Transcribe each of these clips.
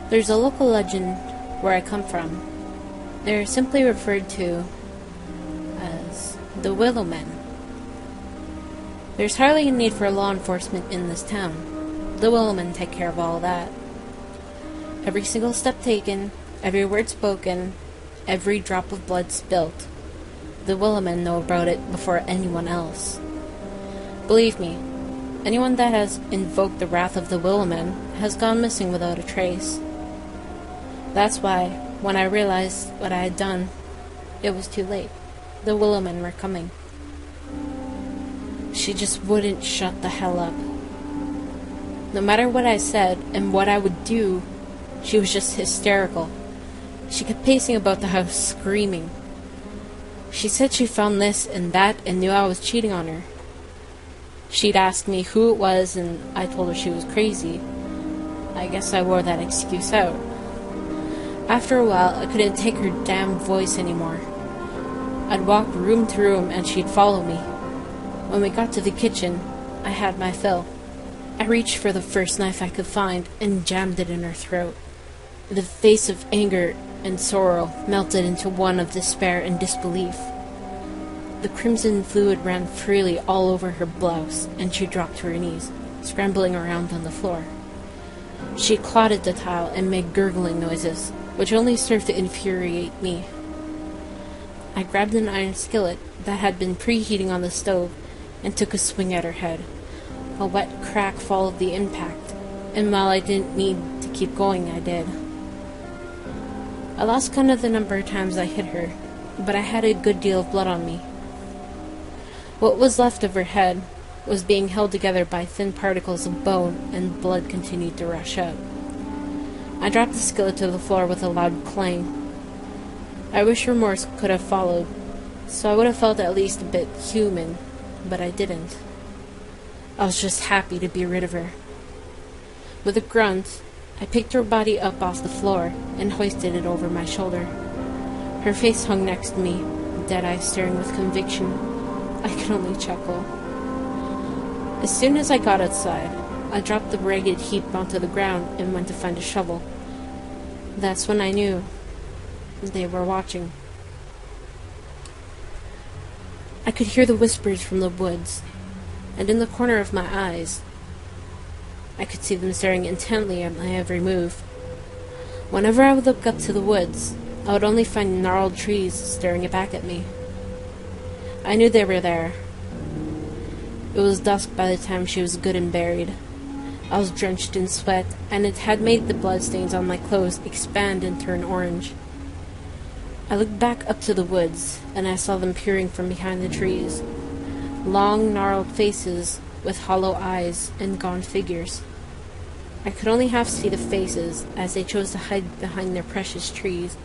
There's a local legend where I come from. They're simply referred to as the Willow Men. There's hardly a need for law enforcement in this town. The Willow Men take care of all that. Every single step taken, every word spoken, every drop of blood spilt, the Willow Men know about it before anyone else. Believe me, anyone that has invoked the wrath of the Willow Men has gone missing without a trace. That's why, when I realized what I had done, it was too late. The Willow Men were coming. She just wouldn't shut the hell up. No matter what I said and what I would do, she was just hysterical. She kept pacing about the house, screaming. She said she found this and that and knew I was cheating on her. She'd asked me who it was, and I told her she was crazy. I guess I wore that excuse out. After a while, I couldn't take her damn voice anymore. I'd walk room to room, and she'd follow me. When we got to the kitchen, I had my fill. I reached for the first knife I could find and jammed it in her throat. The face of anger and sorrow melted into one of despair and disbelief. The crimson fluid ran freely all over her blouse, and she dropped to her knees, scrambling around on the floor. She clawed at the tile and made gurgling noises, which only served to infuriate me. I grabbed an iron skillet that had been preheating on the stove and took a swing at her head. A wet crack followed the impact, and while I didn't need to keep going, I did. I lost count of the number of times I hit her, but I had a good deal of blood on me. What was left of her head was being held together by thin particles of bone, and blood continued to rush out. I dropped the skillet to the floor with a loud clang. I wish remorse could have followed, so I would have felt at least a bit human, but I didn't. I was just happy to be rid of her. With a grunt, I picked her body up off the floor and hoisted it over my shoulder. Her face hung next to me, dead-eyes staring with conviction. I could only chuckle. As soon as I got outside, I dropped the ragged heap onto the ground and went to find a shovel. That's when I knew they were watching. I could hear the whispers from the woods, and in the corner of my eyes, I could see them staring intently at my every move. Whenever I would look up to the woods, I would only find gnarled trees staring back at me. I knew they were there. It was dusk by the time she was good and buried. I was drenched in sweat, and it had made the bloodstains on my clothes expand and turn orange. I looked back up to the woods, and I saw them peering from behind the trees. Long, gnarled faces with hollow eyes and gaunt figures. I could only half see the faces, as they chose to hide behind their precious trees,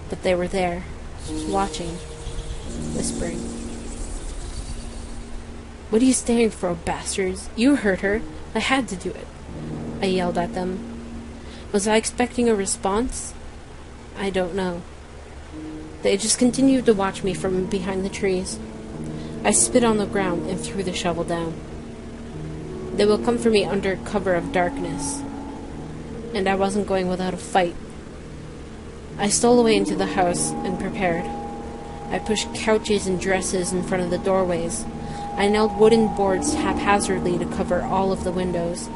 but they were there, watching, whispering. "What are you staring for, bastards? You hurt her. I had to do it," I yelled at them. Was I expecting a response? I don't know. They just continued to watch me from behind the trees. I spit on the ground and threw the shovel down. They will come for me under cover of darkness, and I wasn't going without a fight. I stole away into the house and prepared. I pushed couches and dresses in front of the doorways. I nailed wooden boards haphazardly to cover all of the windows.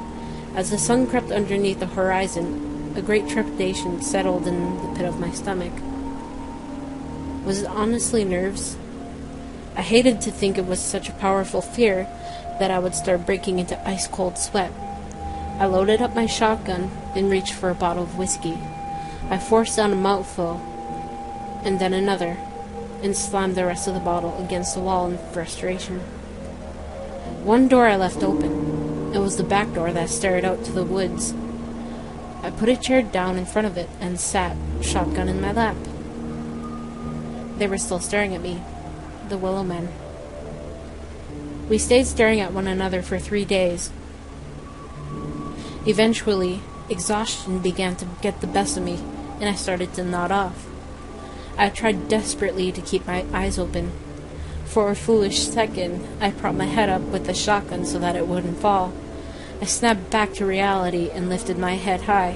As the sun crept underneath the horizon, a great trepidation settled in the pit of my stomach. Was it honestly nerves? I hated to think it was such a powerful fear that I would start breaking into ice-cold sweat. I loaded up my shotgun and reached for a bottle of whiskey. I forced down a mouthful, and then another, and slammed the rest of the bottle against the wall in frustration. One door I left open. It was the back door that stared out to the woods. I put a chair down in front of it and sat, shotgun in my lap. They were still staring at me, the Willow Men. We stayed staring at one another for 3 days. Eventually, exhaustion began to get the best of me, and I started to nod off. I tried desperately to keep my eyes open. For a foolish second, I propped my head up with the shotgun so that it wouldn't fall. I snapped back to reality and lifted my head high.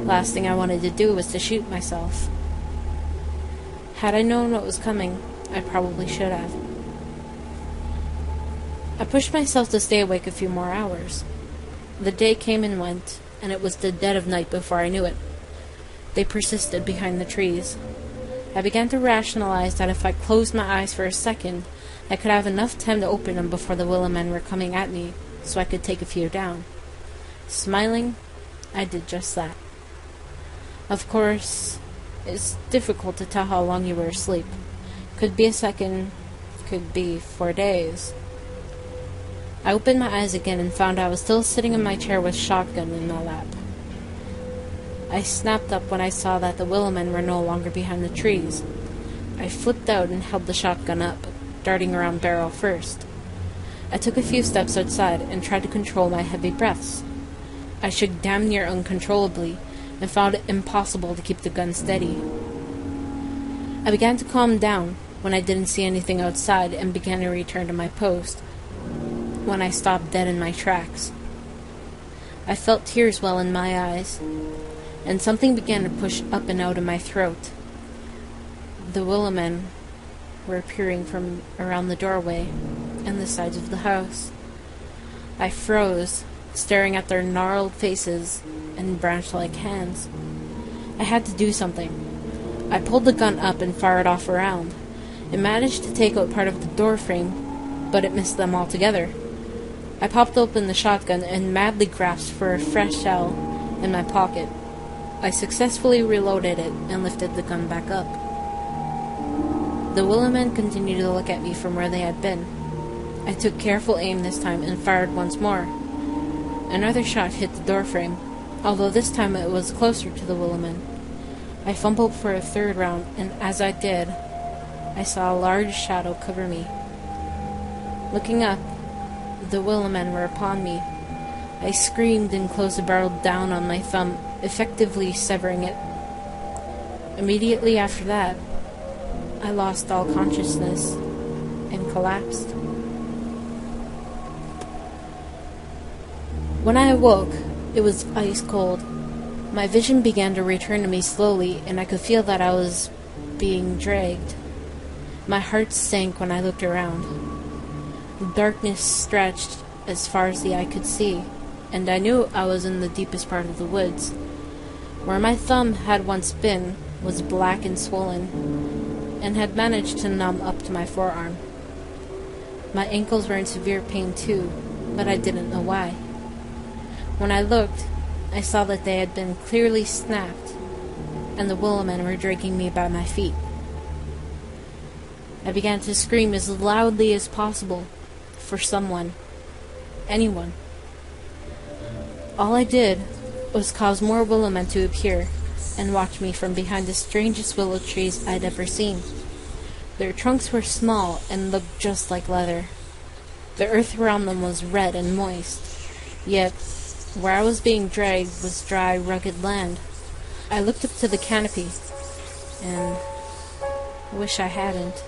Last thing I wanted to do was to shoot myself. Had I known what was coming, I probably should have. I pushed myself to stay awake a few more hours. The day came and went, and it was the dead of night before I knew it. They persisted behind the trees. I began to rationalize that if I closed my eyes for a second, I could have enough time to open them before the Willow Men were coming at me, so I could take a few down. Smiling, I did just that. Of course, it's difficult to tell how long you were asleep. Could be a second, could be 4 days. I opened my eyes again and found I was still sitting in my chair with shotgun in my lap. I snapped up when I saw that the Willow Men were no longer behind the trees. I flipped out and held the shotgun up, darting around barrel first. I took a few steps outside and tried to control my heavy breaths. I shook damn near uncontrollably and found it impossible to keep the gun steady. I began to calm down when I didn't see anything outside and began to return to my post, when I stopped dead in my tracks. I felt tears well in my eyes, and something began to push up and out of my throat. The Willow Men were appearing from around the doorway and the sides of the house. I froze, staring at their gnarled faces and branch-like hands. I had to do something. I pulled the gun up and fired off around. It managed to take out part of the door frame, but it missed them altogether. I popped open the shotgun and madly grasped for a fresh shell in my pocket. I successfully reloaded it and lifted the gun back up. The Willow Men continued to look at me from where they had been. I took careful aim this time and fired once more. Another shot hit the doorframe, although this time it was closer to the Willow Men. I fumbled for a third round, and as I did, I saw a large shadow cover me. Looking up, the Willow Men were upon me. I screamed and closed the barrel down on my thumb, effectively severing it. Immediately after that, I lost all consciousness and collapsed. When I awoke, it was ice cold. My vision began to return to me slowly, and I could feel that I was being dragged. My heart sank when I looked around. The darkness stretched as far as the eye could see, and I knew I was in the deepest part of the woods. Where my thumb had once been was black and swollen, and had managed to numb up to my forearm. My ankles were in severe pain too, but I didn't know why. When I looked, I saw that they had been clearly snapped, and the Willow Men were dragging me by my feet. I began to scream as loudly as possible for someone, anyone. All I did was cause more Willow Men to appear and watch me from behind the strangest willow trees I'd ever seen. Their trunks were small and looked just like leather. The earth around them was red and moist, yet where I was being dragged was dry, rugged land. I looked up to the canopy, and wish I hadn't.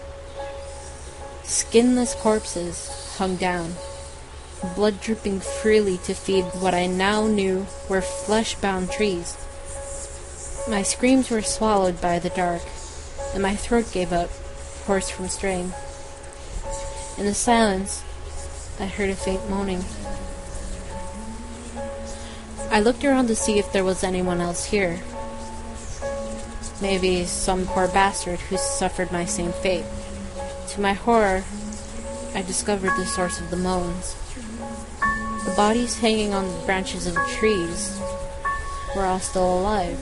Skinless corpses hung down, blood dripping freely to feed what I now knew were flesh-bound trees. My screams were swallowed by the dark, and my throat gave out, hoarse from strain. In the silence, I heard a faint moaning. I looked around to see if there was anyone else here. Maybe some poor bastard who suffered my same fate. To my horror, I discovered the source of the moans. The bodies hanging on the branches of the trees were all still alive.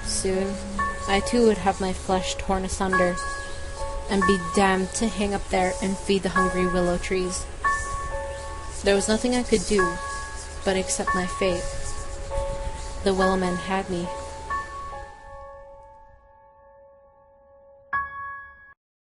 Soon, I too would have my flesh torn asunder, and be damned to hang up there and feed the hungry willow trees. There was nothing I could do but accept my fate. The Willow Men had me.